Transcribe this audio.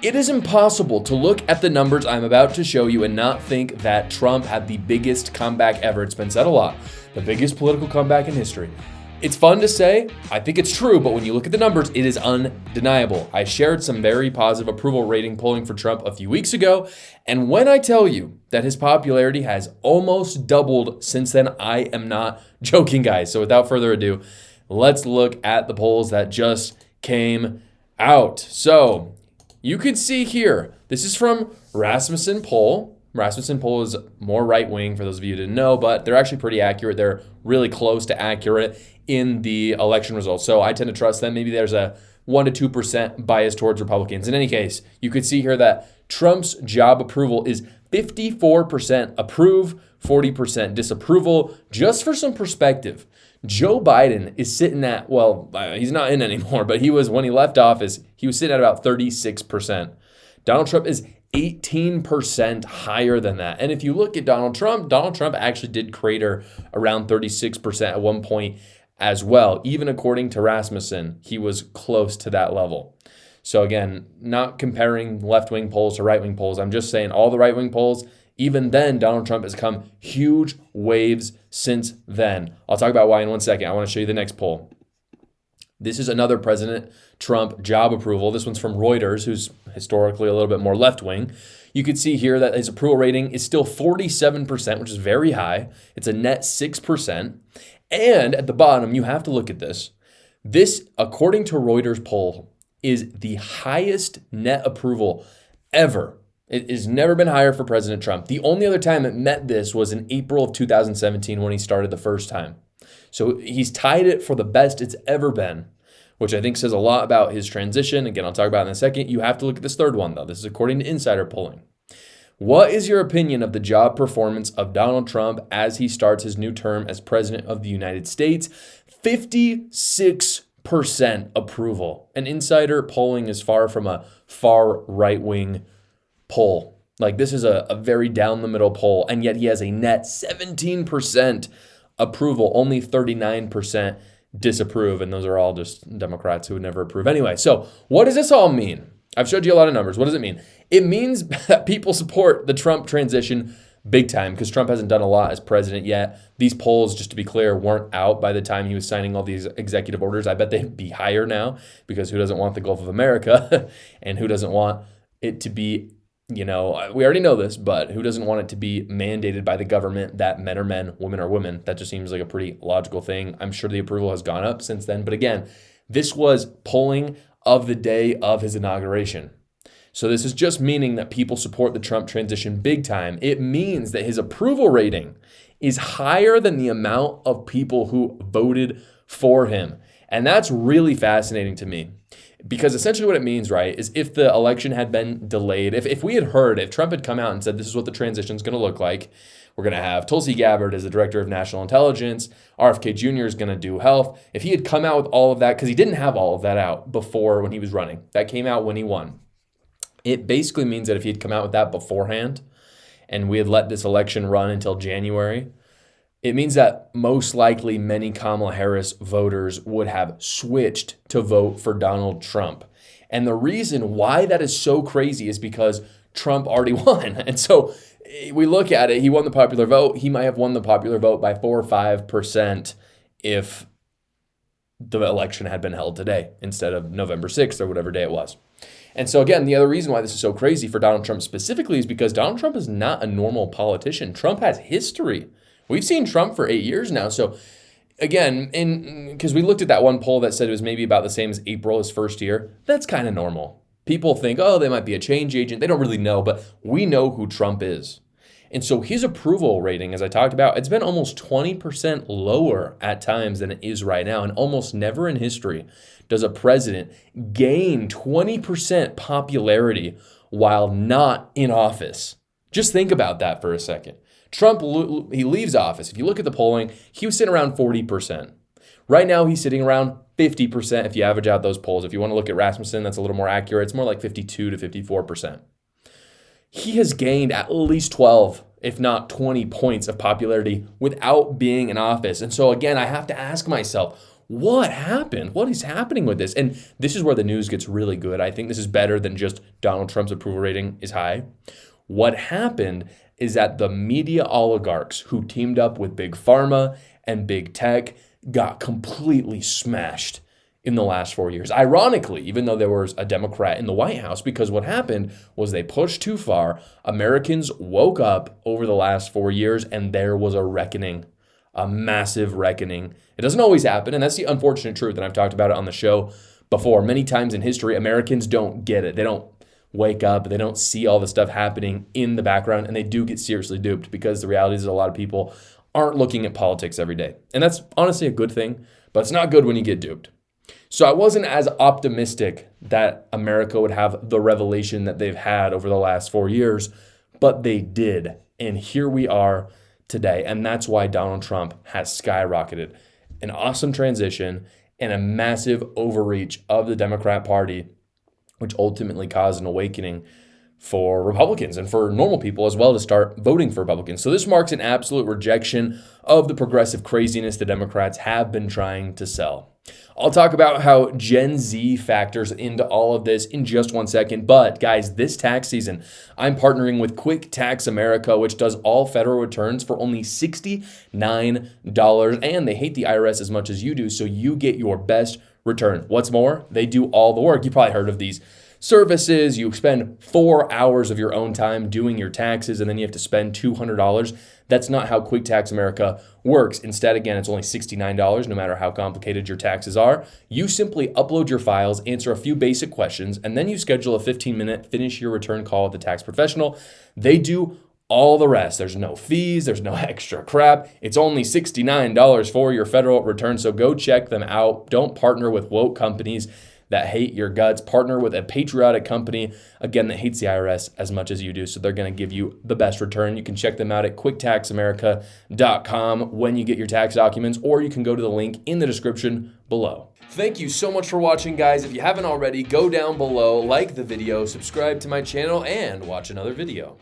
It is impossible to look at the numbers I'm about to show you and not think that Trump had the biggest comeback ever. It's been said a lot. The biggest political comeback in history. It's fun to say. I think it's true, but when you look at the numbers, it is undeniable. I shared some very positive approval rating polling for Trump a few weeks ago, and when I tell you that his popularity has almost doubled since then, I am not joking, guys. So without further ado, let's look at the polls that just came out. So you can see here, this is from Rasmussen poll. Rasmussen poll is more right-wing for those of you who didn't know, but they're actually pretty accurate. They're really close to accurate in the election results. So I tend to trust them. Maybe there's a 1% to 2% bias towards Republicans. In any case, you could see here that Trump's job approval is 54% approve, 40% disapproval. Just for some perspective, Joe Biden is sitting at, well, he's not in anymore, but he was, when he left office, he was sitting at about 36%. Donald Trump is 18% higher than that. And if you look at Donald Trump actually did crater around 36% at one point as well. Even according to Rasmussen, he was close to that level. So again, not comparing left-wing polls to right-wing polls. I'm just saying all the right-wing polls, even then, Donald Trump has come huge waves since then. I'll talk about why in 1 second. I want to show you the next poll. This is another President Trump job approval. This one's from Reuters, who's historically a little bit more left-wing. You could see here that his approval rating is still 47%, which is very high. It's a net 6%. And at the bottom, you have to look at this. This, according to Reuters poll, is the highest net approval ever. It has never been higher for President Trump. The only other time it met this was in April of 2017 when he started the first time. So he's tied it for the best it's ever been, which I think says a lot about his transition. Again, I'll talk about it in a second. You have to look at this third one, though. This is according to insider polling. What is your opinion of the job performance of Donald Trump as he starts his new term as president of the United States? 56% approval. And insider polling is far from a far right-wing poll. Like, this is a very down-the-middle poll, and yet he has a net 17% approval, only 39% disapprove, and those are all just Democrats who would never approve anyway. So what does this all mean? I've showed you a lot of numbers. What does it mean? It means that people support the Trump transition big time because Trump hasn't done a lot as president yet. These polls, just to be clear, weren't out by the time he was signing all these executive orders. I bet they'd be higher now because who doesn't want the Gulf of America and who doesn't want it to be, we already know this, but who doesn't want it to be mandated by the government that men are men, women are women? That just seems like a pretty logical thing. I'm sure the approval has gone up since then. But again, this was polling of the day of his inauguration. So this is just meaning that people support the Trump transition big time. It means that his approval rating is higher than the amount of people who voted for him. And that's really fascinating to me. Because essentially what it means, right, is if the election had been delayed, if Trump had come out and said this is what the transition is going to look like, we're going to have Tulsi Gabbard as the director of national intelligence, RFK Jr. is going to do health. If he had come out with all of that, because he didn't have all of that out before when he was running, that came out when he won. It basically means that if he had come out with that beforehand and we had let this election run until January, it means that most likely many Kamala Harris voters would have switched to vote for Donald Trump. And the reason why that is so crazy is because Trump already won. And so we look at it, he won the popular vote. He might have won the popular vote by 4 or 5% if the election had been held today instead of November 6th or whatever day it was. And so again, the other reason why this is so crazy for Donald Trump specifically is because Donald Trump is not a normal politician. Trump has history. We've seen Trump for 8 years now. So again, because we looked at that one poll that said it was maybe about the same as April, his first year, that's kind of normal. People think, oh, they might be a change agent. They don't really know, but we know who Trump is. And so his approval rating, as I talked about, it's been almost 20% lower at times than it is right now. And almost never in history does a president gain 20% popularity while not in office. Just think about that for a second. Trump, he leaves office. If you look at the polling, he was sitting around 40%. Right now, he's sitting around 50% if you average out those polls. If you want to look at Rasmussen, that's a little more accurate. It's more like 52 to 54%. He has gained at least 12, if not 20 points of popularity without being in office. And so again, I have to ask myself, what happened? What is happening with this? And this is where the news gets really good. I think this is better than just Donald Trump's approval rating is high. What happened is that the media oligarchs who teamed up with Big Pharma and Big Tech got completely smashed in the last 4 years. Ironically, even though there was a Democrat in the White House, because what happened was they pushed too far. Americans woke up over the last 4 years and there was a reckoning, a massive reckoning. It doesn't always happen, and that's the unfortunate truth, and I've talked about it on the show before. Many times in history, Americans don't get it. They don't wake up, they don't see all the stuff happening in the background, and they do get seriously duped because the reality is that a lot of people aren't looking at politics every day. And that's honestly a good thing, but it's not good when you get duped. So I wasn't as optimistic that America would have the revelation that they've had over the last 4 years, but they did. And here we are today. And that's why Donald Trump has skyrocketed. An awesome transition and a massive overreach of the Democrat Party, which ultimately caused an awakening for Republicans and for normal people as well to start voting for Republicans. So this marks an absolute rejection of the progressive craziness the Democrats have been trying to sell. I'll talk about how Gen Z factors into all of this in just 1 second. But guys, this tax season, I'm partnering with Quick Tax America, which does all federal returns for only $69. And they hate the IRS as much as you do, so you get your best return. What's more, they do all the work. You probably heard of these services. You spend 4 hours of your own time doing your taxes, and then you have to spend $200. That's not how Quick Tax America works. Instead, again, it's only $69, no matter how complicated your taxes are. You simply upload your files, answer a few basic questions, and then you schedule a 15-minute finish your return call with the tax professional. They do all the rest. There's no fees. There's no extra crap. It's only $69 for your federal return. So go check them out. Don't partner with woke companies that hate your guts. Partner with a patriotic company, again, that hates the IRS as much as you do. So they're going to give you the best return. You can check them out at quicktaxamerica.com when you get your tax documents, or you can go to the link in the description below. Thank you so much for watching, guys. If you haven't already, go down below, like the video, subscribe to my channel, and watch another video.